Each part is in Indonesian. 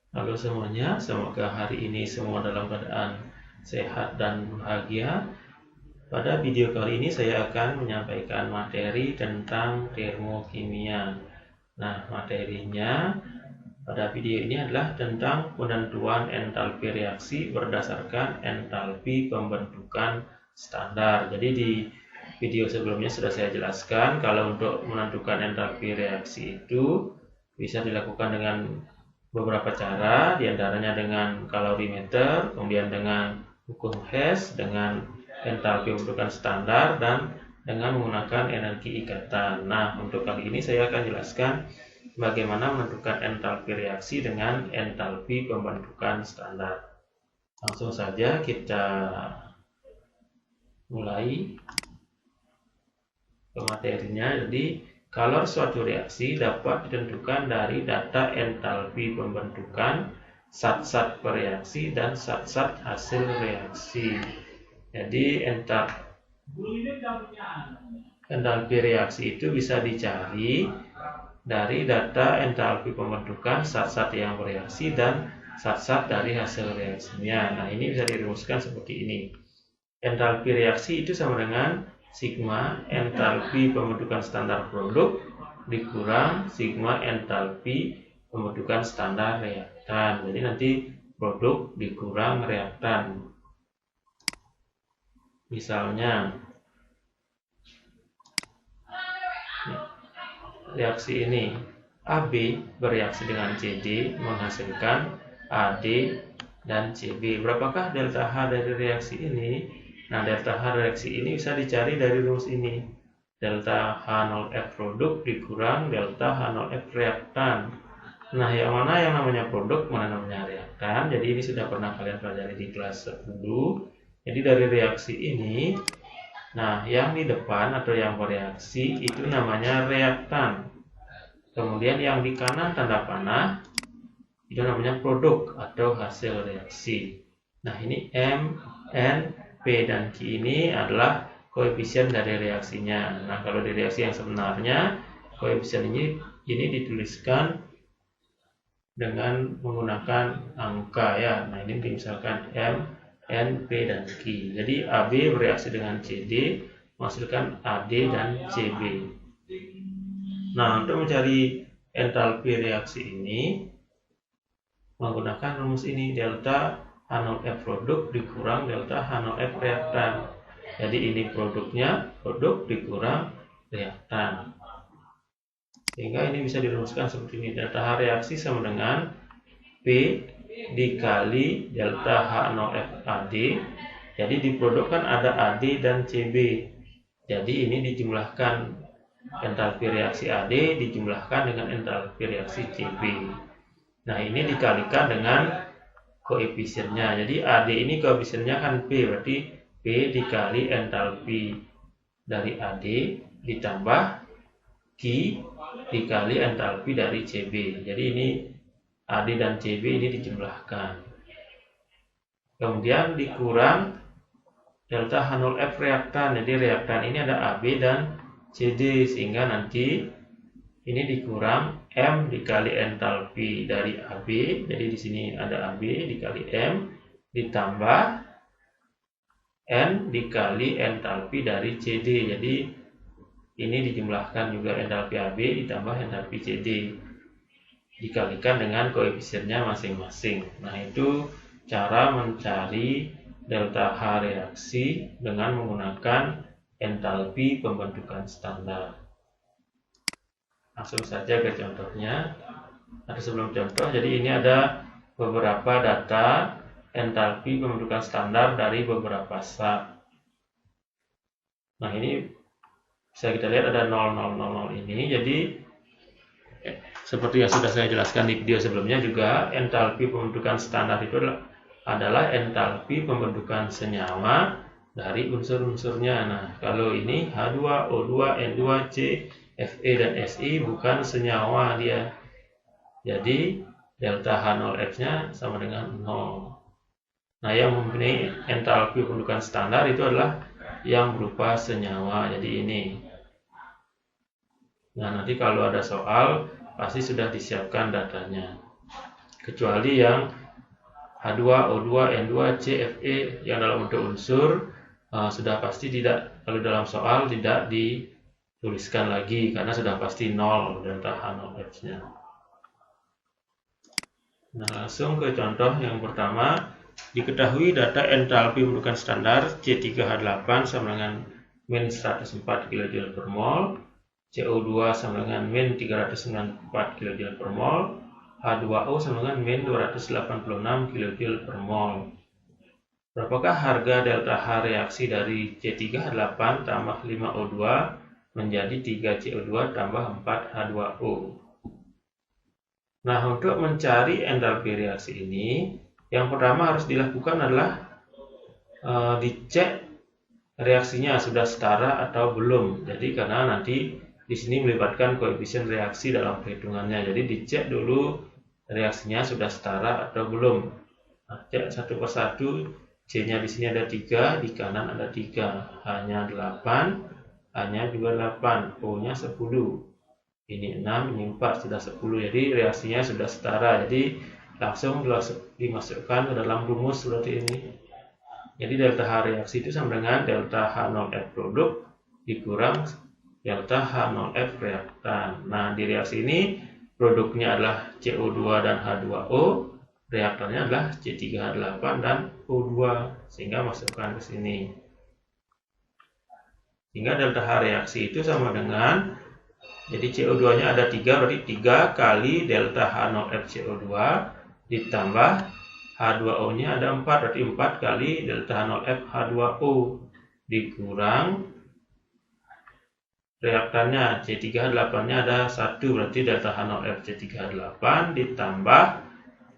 Halo semuanya, semoga hari ini semua dalam keadaan sehat dan bahagia. Pada video kali ini saya akan menyampaikan materi tentang termokimia. Nah, materinya pada video ini adalah tentang penentuan entalpi reaksi berdasarkan entalpi pembentukan standar. Jadi di video sebelumnya sudah saya jelaskan kalau untuk menentukan entalpi reaksi itu bisa dilakukan dengan beberapa cara, diantaranya dengan kalorimeter, kemudian dengan ukur Hess, dengan entalpi pembentukan standar, dan dengan menggunakan energi ikatan. Nah, untuk kali ini saya akan jelaskan bagaimana menentukan entalpi reaksi dengan entalpi pembentukan standar. Langsung saja kita mulai ke materinya. Jadi, kalau suatu reaksi dapat ditentukan dari data entalpi pembentukan, zat-zat bereaksi, dan zat-zat hasil reaksi. Jadi, entalpi reaksi itu bisa dicari dari data entalpi pembentukan zat-zat yang bereaksi dan zat-zat dari hasil reaksinya. Nah, ini bisa dirumuskan seperti ini. Entalpi reaksi itu sama dengan sigma entalpi pembentukan standar produk dikurang sigma entalpi pembentukan standar reaktan. Jadi nanti produk dikurang reaktan. Misalnya reaksi ini AB bereaksi dengan CD menghasilkan AD dan CB. Berapakah delta H dari reaksi ini? Nah, delta H reaksi ini bisa dicari dari rumus ini. Delta H0F produk dikurang delta H0F reaktan. Nah, yang mana yang namanya produk, mana namanya reaktan. Jadi ini sudah pernah kalian pelajari di kelas 10. Jadi dari reaksi ini, nah yang di depan atau yang bereaksi itu namanya reaktan. Kemudian yang di kanan tanda panah itu namanya produk atau hasil reaksi. Nah, ini M, N, P, dan Q ini adalah koefisien dari reaksinya. Nah, kalau di reaksi yang sebenarnya, koefisien ini dituliskan dengan menggunakan angka ya. Nah, ini misalkan M, N, P, dan Q. Jadi AB bereaksi dengan CD menghasilkan AD dan CB. Nah, untuk mencari entalpi reaksi ini menggunakan rumus ini, delta H0F produk dikurang delta H0F reaktan. Jadi ini produknya, produk dikurang reaktan. Sehingga ini bisa dirumuskan seperti ini, delta H reaksi sama dengan P dikali delta H0F AD. Jadi di produk kan ada AD dan CB. Jadi ini dijumlahkan, entalpi reaksi AD dijumlahkan dengan entalpi reaksi CB. Nah, ini dikalikan dengan koefisiennya. Jadi AD ini koefisiennya kan P, berarti P dikali entalpi dari AD ditambah Q dikali entalpi dari CB. Jadi ini AD dan CB ini dijumlahkan. Kemudian dikurang delta H0F reaktan. Jadi reaktan ini ada AB dan CD, sehingga nanti ini dikurang M dikali entalpi dari AB. Jadi di sini ada AB dikali M ditambah N dikali entalpi dari CD. Jadi ini dijumlahkan juga entalpi AB ditambah entalpi CD dikalikan dengan koefisiennya masing-masing. Nah, itu cara mencari delta H reaksi dengan menggunakan entalpi pembentukan standar. Langsung saja ke contohnya. Ada sebelum contoh, jadi ini ada beberapa data entalpi pembentukan standar dari beberapa zat. Nah, ini bisa kita lihat ada 0000 ini. Jadi seperti yang sudah saya jelaskan di video sebelumnya juga, entalpi pembentukan standar itu adalah entalpi pembentukan senyawa dari unsur-unsurnya. Nah, kalau ini H2O2 N2C Fe dan Si bukan senyawa dia. Jadi delta H0F-nya sama dengan 0. Nah, yang mempunyai entalpi pembentukan standar itu adalah yang berupa senyawa. Jadi ini. Nah, nanti kalau ada soal pasti sudah disiapkan datanya. kecuali yang H2, O2, N2, C, Fe yang dalam bentuk unsur sudah pasti tidak, kalau dalam soal tidak dituliskan lagi karena sudah pasti 0 delta H0F-nya. Nah, langsung ke contoh yang pertama. Diketahui data entalpi pembentukan standar C3H8 sama dengan min 104 kJ per mol, CO2 sama dengan min 394 kJ per mol, H2O sama dengan min 286 kJ per mol. Berapakah harga delta H reaksi dari C3H8 tambah 5O2 menjadi 3CO2 tambah 4H2O? Nah, untuk mencari entalpi reaksi ini, yang pertama harus dilakukan adalah dicek reaksinya sudah setara atau belum. Jadi karena nanti di sini melibatkan koefisien reaksi dalam perhitungannya. Jadi dicek dulu reaksinya sudah setara atau belum. Nah, cek satu persatu. C-nya di sini ada 3, di kanan ada 3, H-nya 8, A-nya juga 8, O-nya 10. Ini 6, ini 4, sudah 10. Jadi reaksinya sudah setara. Jadi langsung dimasukkan ke dalam rumus seperti ini. Jadi delta H reaksi itu sama dengan delta H0F produk dikurang delta H0F reaktan. Nah, di reaksi ini produknya adalah CO2 dan H2O, reaktannya adalah C3H8 dan O2, sehingga masukkan ke sini. Sehingga delta H reaksi itu sama dengan, jadi CO2-nya ada 3, berarti 3 kali delta H0F CO2 ditambah H2O-nya ada 4, berarti 4 kali delta H0F H2O dikurang reaktannya C3H8-nya ada 1, berarti delta H0F C3H8 ditambah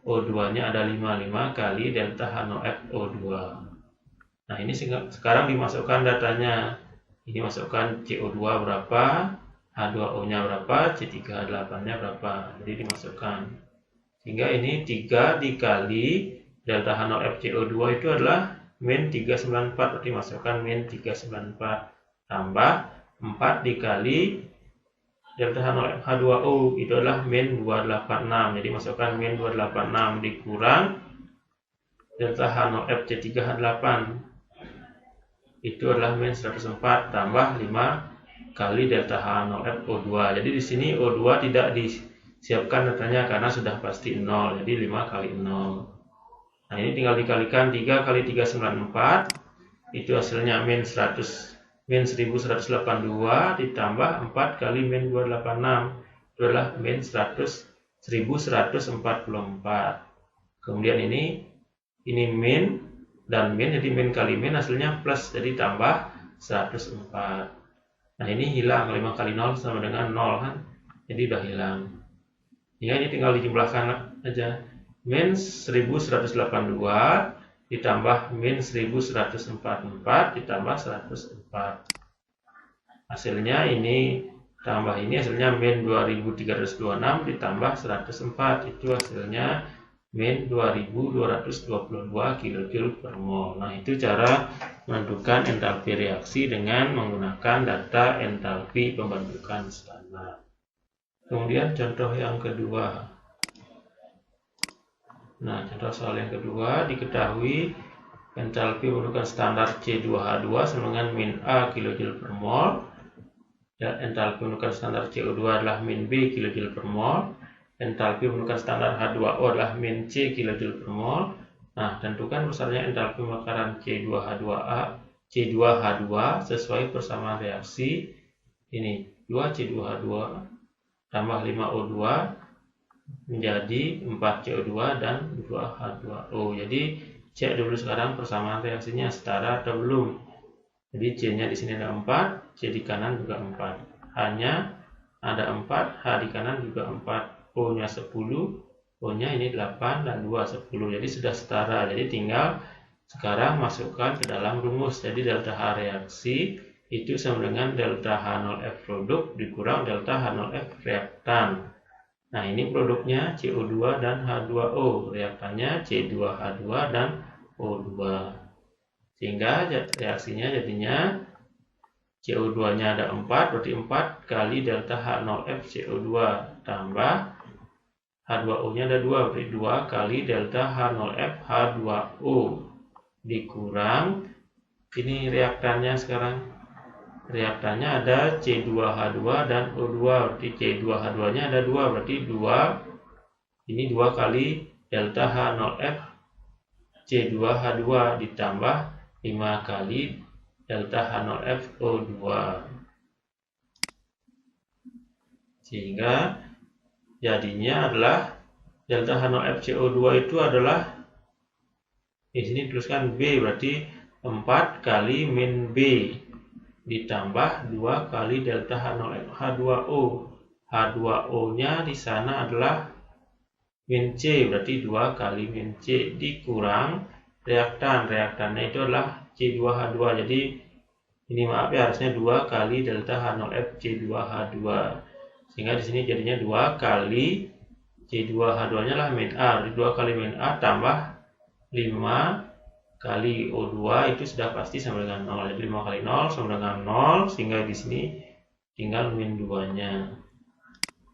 O2-nya ada 5 kali delta H0F O2. Nah, ini sekarang dimasukkan datanya. Ini masukkan CO2 berapa, H2O-nya berapa, C3H8-nya berapa. Jadi dimasukkan. Sehingga ini 3 dikali delta H0F CO2 itu adalah min 394, berarti masukkan min 394 tambah 4 dikali delta H0F H2O itu adalah min 286, jadi masukkan min 286 dikurang delta H0F C3H8 itu adalah min 104 tambah 5 kali delta H0F O2. Jadi di sini O2 tidak disiapkan datanya karena sudah pasti 0, jadi 5 kali 0. Nah, ini tinggal dikalikan 3 kali 394, itu hasilnya min 1182 ditambah 4 kali min 286, itu adalah min 1144. Kemudian ini min dan min, jadi min kali min hasilnya plus, jadi tambah 104. Nah, ini hilang, 5 kali 0 sama dengan 0 kan, jadi udah hilang. Ya, ini tinggal dijumlahkan aja. Min 1182 ditambah min 1144 ditambah 104. Hasilnya ini tambah ini hasilnya min 2326 ditambah 104, itu hasilnya min 2222 kJ per mol. Nah, itu cara menentukan entalpi reaksi dengan menggunakan data entalpi pembentukan standar. Kemudian contoh yang kedua. Nah, contoh soal yang kedua, diketahui entalpi pembentukan standar C2H2 sama dengan min A kJ per mol, dan entalpi pembentukan standar CO2 adalah min B kJ per mol, entalpi pembentukan standar H2O adalah min C kJ per mol. Nah, tentukan besarnya entalpi pembakaran C2H2 sesuai persamaan reaksi ini 2C2H2 tambah 5O2 menjadi 4CO2 dan 2H2O. Jadi cek dulu sekarang persamaan reaksinya setara atau belum. Jadi C-nya di sini ada 4, C di kanan juga 4. H-nya ada 4, H di kanan juga 4. O-nya 10, O-nya ini 8 dan 2 10. Jadi sudah setara. Jadi tinggal sekarang masukkan ke dalam rumus. Jadi delta H reaksi itu sama dengan delta H0F produk dikurang delta H0F reaktan. Nah, ini produknya CO2 dan H2O, reaktannya C2H2 dan O2. Sehingga reaksinya jadinya CO2-nya ada 4, berarti 4 kali delta H0F CO2 tambah H2O-nya ada 2, berarti 2 kali delta H0F H2O dikurang, ini reaktannya sekarang. Reaktannya ada C2H2 dan O2, berarti C2H2-nya ada 2, berarti 2, ini 2 kali delta H0F C2H2 ditambah 5 kali delta H0F O2. Sehingga jadinya adalah delta H0F CO2 itu adalah, di sini tuliskan B, berarti 4 kali min B ditambah 2 kali delta H0F H2O. H2O-nya di sana adalah min C, berarti 2 kali min C dikurang reaktan. Reaktannya itu adalah C2H2. Jadi ini maaf ya, harusnya 2 kali delta H0F C2H2. Sehingga di sini jadinya 2 kali C2H2-nya lah min A. Jadi 2 kali min A tambah 5 kali O2 itu sudah pasti sama dengan 0. Jadi 5 kali 0 sama dengan 0, sehingga di sini tinggal min 2-nya.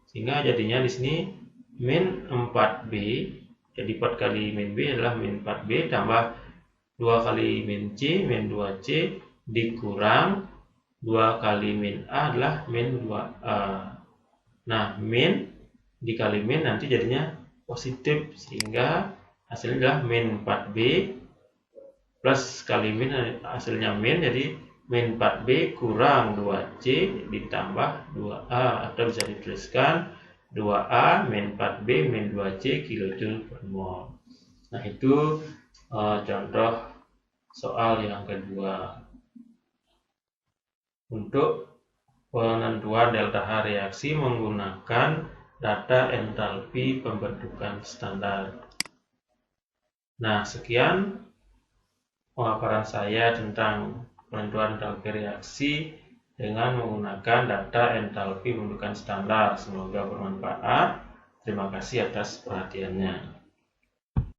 Sehingga jadinya di sini min 4B. Jadi 4 kali min B adalah min 4B tambah 2 kali min C, min 2C dikurang 2 kali min A adalah min 2A. Nah, min dikali min nanti jadinya positif, sehingga hasilnya adalah min 4B plus kali min hasilnya min, jadi min 4B kurang 2C ditambah 2A, atau bisa dituliskan 2A min 4B min 2C kilojoule per mol. Nah, itu contoh soal yang kedua. Untuk penentuan delta H reaksi menggunakan data entalpi pembentukan standar. Nah, sekian pemaparan saya tentang penentuan entalpi reaksi dengan menggunakan data entalpi pembentukan standar. Semoga bermanfaat. Terima kasih atas perhatiannya.